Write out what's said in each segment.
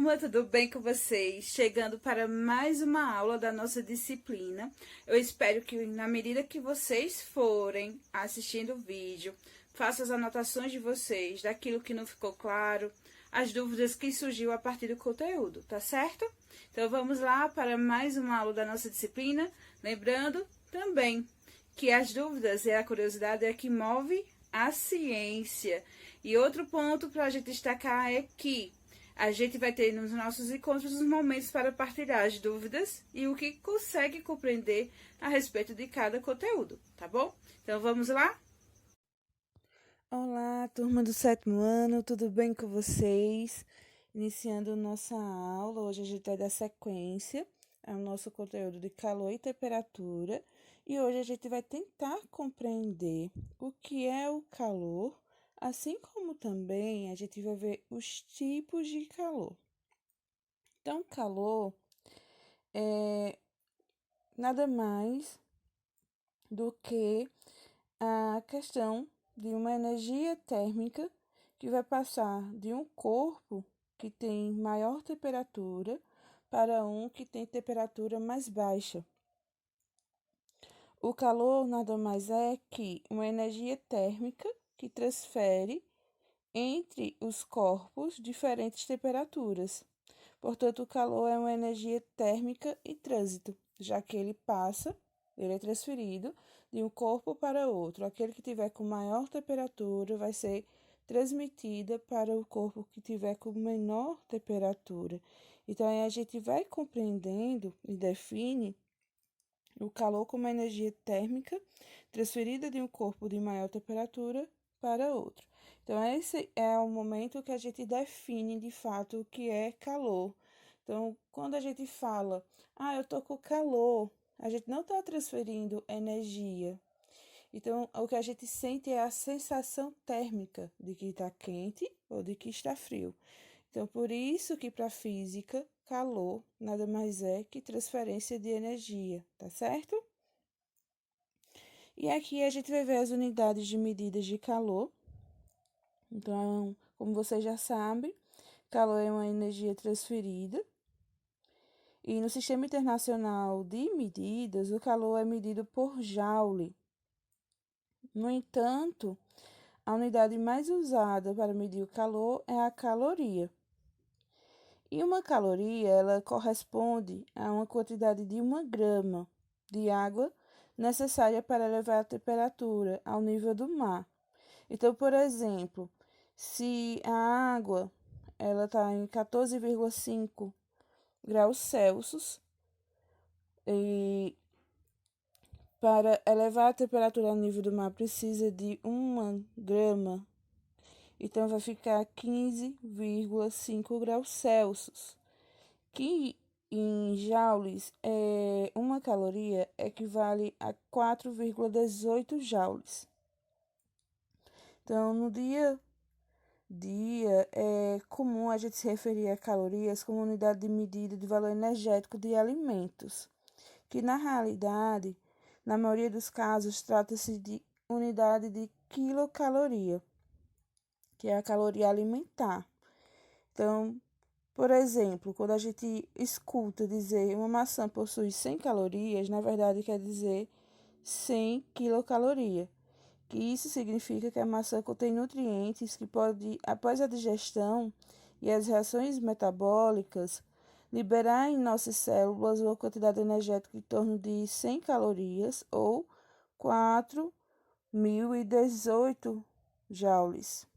turma, tudo bem com vocês? Chegando para mais uma aula da nossa disciplina. Eu espero que, na medida que vocês forem assistindo o vídeo, façam as anotações de vocês, daquilo que não ficou claro, as dúvidas que surgiu a partir do conteúdo, tá certo? Então vamos lá para mais uma aula da nossa disciplina. Lembrando também que as dúvidas e a curiosidade é que move a ciência. E outro ponto para a gente destacar é que a gente vai ter nos nossos encontros os momentos para partilhar as dúvidas e o que consegue compreender a respeito de cada conteúdo, tá bom? Então vamos lá? Olá, turma do 7º ano, tudo bem com vocês? Iniciando nossa aula, hoje a gente vai dar sequência ao nosso conteúdo de calor e temperatura e hoje a gente vai tentar compreender o que é o calor, assim como também a gente vai ver os tipos de calor. Então, calor é nada mais do que a questão de uma energia térmica que vai passar de um corpo que tem maior temperatura para um que tem temperatura mais baixa. O calor nada mais é que uma energia térmica que transfere entre os corpos diferentes temperaturas. Portanto, o calor é uma energia térmica em trânsito, já que ele é transferido de um corpo para outro. Aquele que tiver com maior temperatura vai ser transmitida para o corpo que tiver com menor temperatura. Então, aí a gente vai compreendendo e define o calor como energia térmica transferida de um corpo de maior temperatura para outro. Então, esse é o momento que a gente define de fato o que é calor. Então, quando a gente fala, eu tô com calor, a gente não está transferindo energia. Então, o que a gente sente é a sensação térmica de que está quente ou de que está frio. Então, por isso que para a física, calor nada mais é que transferência de energia, tá certo? E aqui a gente vai ver as unidades de medidas de calor. Então, como você já sabe, calor é uma energia transferida. E no Sistema Internacional de Medidas, o calor é medido por joule. No entanto, a unidade mais usada para medir o calor é a caloria. E uma caloria, ela corresponde a uma quantidade de 1 grama de água necessária para elevar a temperatura ao nível do mar. Então, por exemplo, se a água ela está em 14,5 graus Celsius e para elevar a temperatura ao nível do mar precisa de 1 grama, então vai ficar 15,5 graus Celsius, que em joules, 1 caloria equivale a 4,18 joules. Então, no dia é comum a gente se referir a calorias como unidade de medida de valor energético de alimentos, que na realidade, na maioria dos casos, trata-se de unidade de quilocaloria, que é a caloria alimentar. Então, por exemplo, quando a gente escuta dizer uma maçã possui 100 calorias, na verdade quer dizer 100 quilocalorias, que isso significa que a maçã contém nutrientes que pode, após a digestão e as reações metabólicas, liberar em nossas células uma quantidade energética em torno de 100 calorias ou 4.018 joules.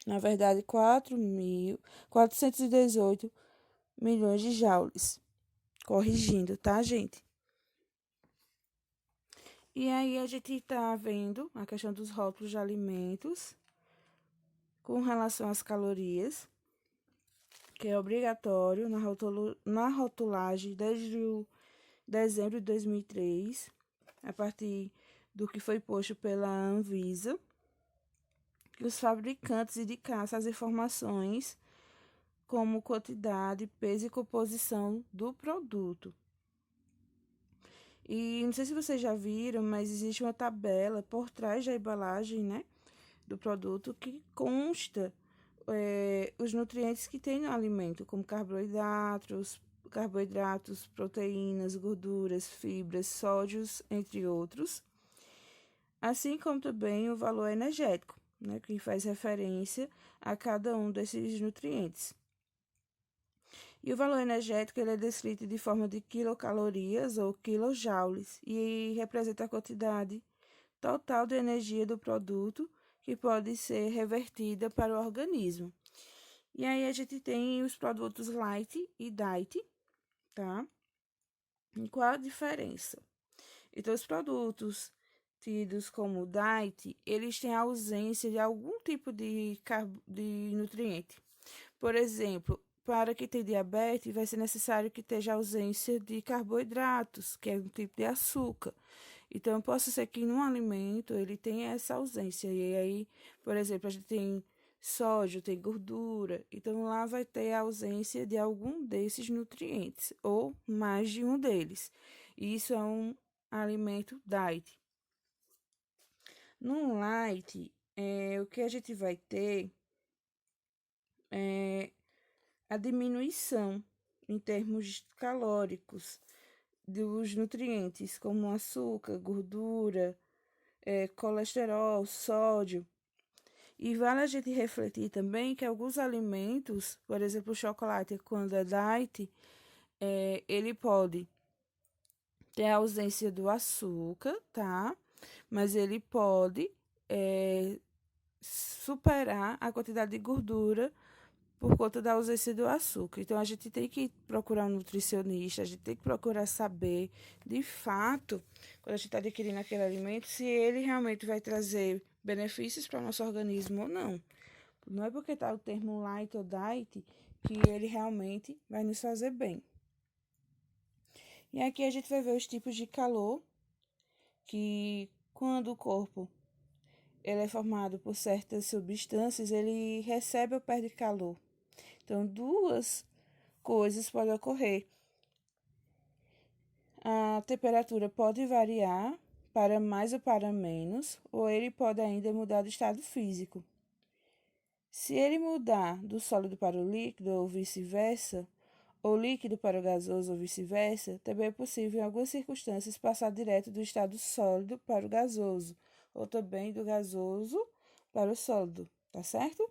Na verdade, 4.418 milhões de joules. Corrigindo, tá, gente? E aí a gente tá vendo a questão dos rótulos de alimentos com relação às calorias, que é obrigatório na rotulagem desde o dezembro de 2003, a partir do que foi posto pela Anvisa, que os fabricantes indicassem as informações como quantidade, peso e composição do produto. E não sei se vocês já viram, mas existe uma tabela por trás da embalagem, né, do produto que consta os nutrientes que tem no alimento, como carboidratos, proteínas, gorduras, fibras, sódios, entre outros, assim como também o valor energético, né, que faz referência a cada um desses nutrientes. E o valor energético ele é descrito de forma de quilocalorias ou quilojoules e representa a quantidade total de energia do produto que pode ser revertida para o organismo. E aí a gente tem os produtos light e diet, tá? E qual a diferença? Então, os produtos tidos como diet, eles têm ausência de algum tipo de nutriente. Por exemplo, para quem tem diabetes, vai ser necessário que esteja ausência de carboidratos, que é um tipo de açúcar. Então, possa ser que num alimento ele tenha essa ausência. E aí, por exemplo, a gente tem sódio, tem gordura. Então, lá vai ter a ausência de algum desses nutrientes, ou mais de um deles. Isso é um alimento diet. No light, o que a gente vai ter é a diminuição em termos calóricos dos nutrientes, como açúcar, gordura, colesterol, sódio. E vale a gente refletir também que alguns alimentos, por exemplo, o chocolate, quando é diet, ele pode ter a ausência do açúcar, tá? Mas ele pode superar a quantidade de gordura por conta da ausência do açúcar. Então, a gente tem que procurar um nutricionista, a gente tem que procurar saber, de fato, quando a gente está adquirindo aquele alimento, se ele realmente vai trazer benefícios para o nosso organismo ou não. Não é porque está o termo light ou diet que ele realmente vai nos fazer bem. E aqui a gente vai ver os tipos de calor, que quando o corpo ele é formado por certas substâncias, ele recebe ou perde calor. Então, duas coisas podem ocorrer. A temperatura pode variar para mais ou para menos, ou ele pode ainda mudar de estado físico. Se ele mudar do sólido para o líquido ou vice-versa, ou líquido para o gasoso ou vice-versa, também é possível, em algumas circunstâncias, passar direto do estado sólido para o gasoso, ou também do gasoso para o sólido, tá certo?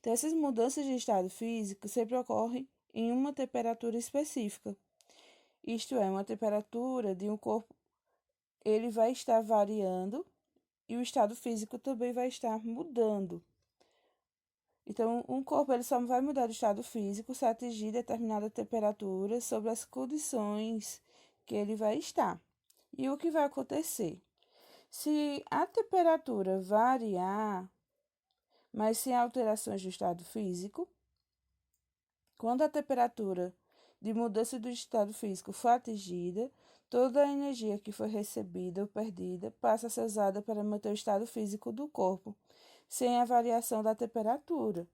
Então, essas mudanças de estado físico sempre ocorrem em uma temperatura específica. Isto é, uma temperatura de um corpo, ele vai estar variando e o estado físico também vai estar mudando. Então, um corpo ele só vai mudar de estado físico se atingir determinada temperatura sobre as condições que ele vai estar. E o que vai acontecer? Se a temperatura variar, mas sem alterações do estado físico, quando a temperatura de mudança do estado físico for atingida, toda a energia que foi recebida ou perdida passa a ser usada para manter o estado físico do corpo, sem a variação da temperatura.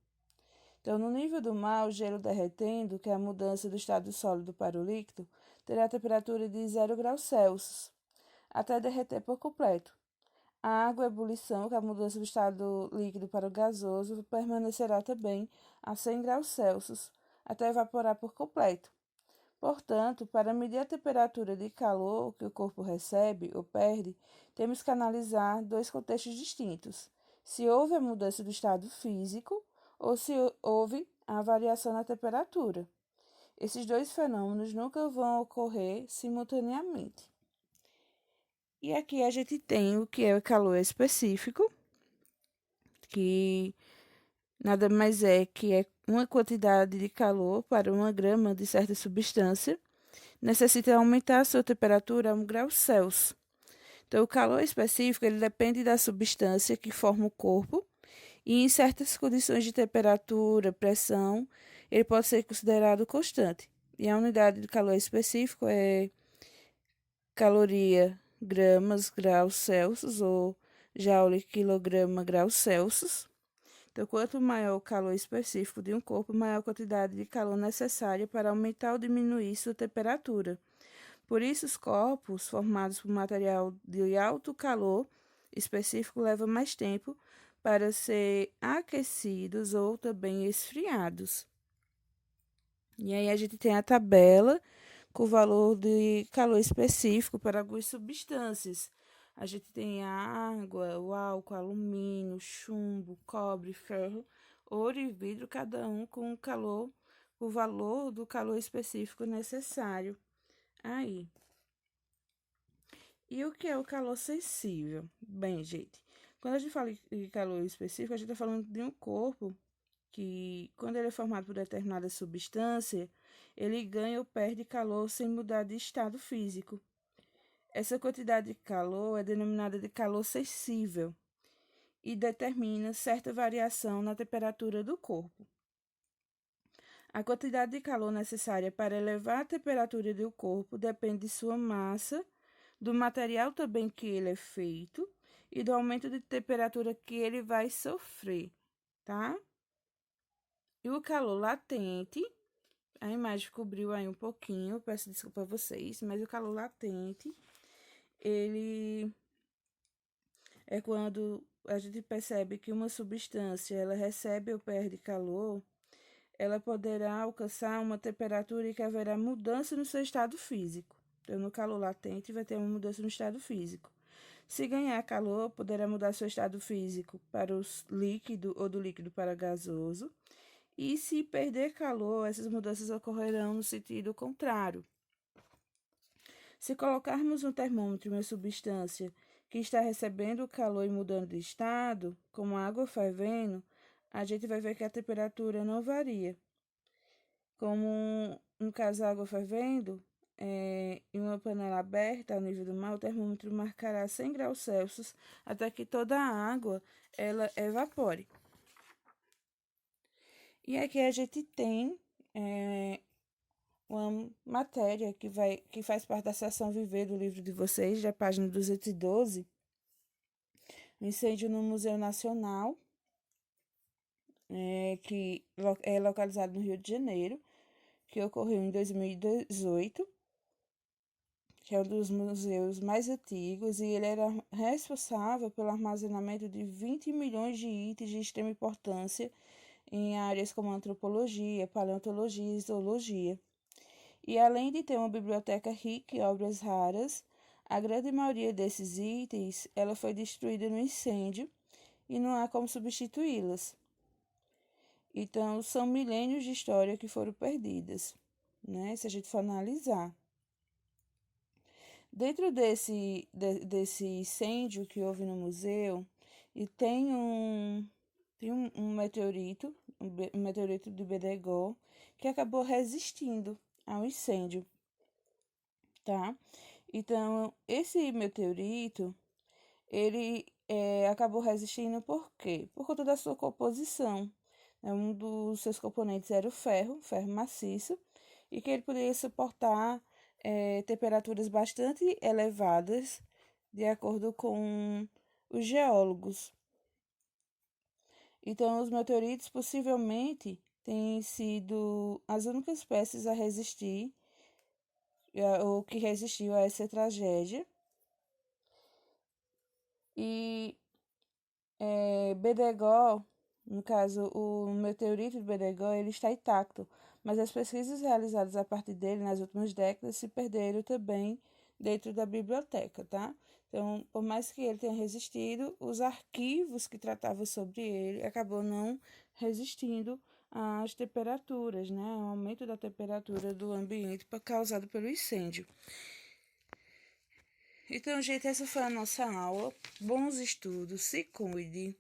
Então, no nível do mar, o gelo derretendo, que é a mudança do estado sólido para o líquido, terá a temperatura de 0 graus Celsius, até derreter por completo. A água, a ebulição, que é a mudança do estado líquido para o gasoso, permanecerá também a 100 graus Celsius, até evaporar por completo. Portanto, para medir a temperatura de calor que o corpo recebe ou perde, temos que analisar dois contextos distintos: se houve a mudança do estado físico ou se houve a variação na temperatura. Esses dois fenômenos nunca vão ocorrer simultaneamente. E aqui a gente tem o que é o calor específico, que nada mais é que é uma quantidade de calor para 1 grama de certa substância, necessita aumentar a sua temperatura a 1 grau Celsius. Então, o calor específico ele depende da substância que forma o corpo e, em certas condições de temperatura, pressão, ele pode ser considerado constante. E a unidade de calor específico é caloria gramas graus Celsius ou joule quilograma graus Celsius. Então, quanto maior o calor específico de um corpo, maior a quantidade de calor necessária para aumentar ou diminuir sua temperatura. Por isso, os corpos formados por material de alto calor específico levam mais tempo para ser aquecidos ou também esfriados. E aí a gente tem a tabela com o valor de calor específico para algumas substâncias. A gente tem a água, o álcool, alumínio, chumbo, cobre, ferro, ouro e vidro, cada um com o valor do calor específico necessário. Aí. E o que é o calor sensível? Bem, gente, quando a gente fala em calor específico, a gente está falando de um corpo que, quando ele é formado por determinada substância, ele ganha ou perde calor sem mudar de estado físico. Essa quantidade de calor é denominada de calor sensível e determina certa variação na temperatura do corpo. A quantidade de calor necessária para elevar a temperatura do corpo depende de sua massa, do material também que ele é feito e do aumento de temperatura que ele vai sofrer, tá? E o calor latente, a imagem cobriu aí um pouquinho, peço desculpa a vocês, mas o calor latente, ele é quando a gente percebe que uma substância, ela recebe ou perde calor, ela poderá alcançar uma temperatura e que haverá mudança no seu estado físico. Então, no calor latente, vai ter uma mudança no estado físico. Se ganhar calor, poderá mudar seu estado físico para o líquido ou do líquido para gasoso. E se perder calor, essas mudanças ocorrerão no sentido contrário. Se colocarmos um termômetro em uma substância que está recebendo o calor e mudando de estado, como a água fervendo, a gente vai ver que a temperatura não varia. Como no caso a água fervendo, em uma panela aberta ao nível do mar, o termômetro marcará 100 graus Celsius até que toda a água ela evapore. E aqui a gente tem uma matéria que faz parte da seção Viver do livro de vocês, da página 212, um incêndio no Museu Nacional, que é localizado no Rio de Janeiro, que ocorreu em 2018, que é um dos museus mais antigos, e ele era responsável pelo armazenamento de 20 milhões de itens de extrema importância em áreas como antropologia, paleontologia e zoologia. E além de ter uma biblioteca rica em obras raras, a grande maioria desses itens ela foi destruída no incêndio e não há como substituí-las. Então, são milênios de história que foram perdidas, né? Se a gente for analisar. Dentro desse incêndio que houve no museu, e tem um meteorito, um meteorito de Bedegol, que acabou resistindo ao incêndio, tá? Então, esse meteorito, ele acabou resistindo por quê? Por conta da sua composição. Um dos seus componentes era o ferro maciço, e que ele poderia suportar temperaturas bastante elevadas, de acordo com os geólogos. Então, os meteoritos possivelmente têm sido as únicas espécies a resistir, ou que resistiu a essa tragédia. E Bedegol, no caso, o meteorito de Bedegol, ele está intacto, mas as pesquisas realizadas a partir dele nas últimas décadas se perderam também dentro da biblioteca, tá? Então, por mais que ele tenha resistido, os arquivos que tratavam sobre ele acabou não resistindo às temperaturas, né? Ao aumento da temperatura do ambiente causado pelo incêndio. Então, gente, essa foi a nossa aula. Bons estudos, se cuide.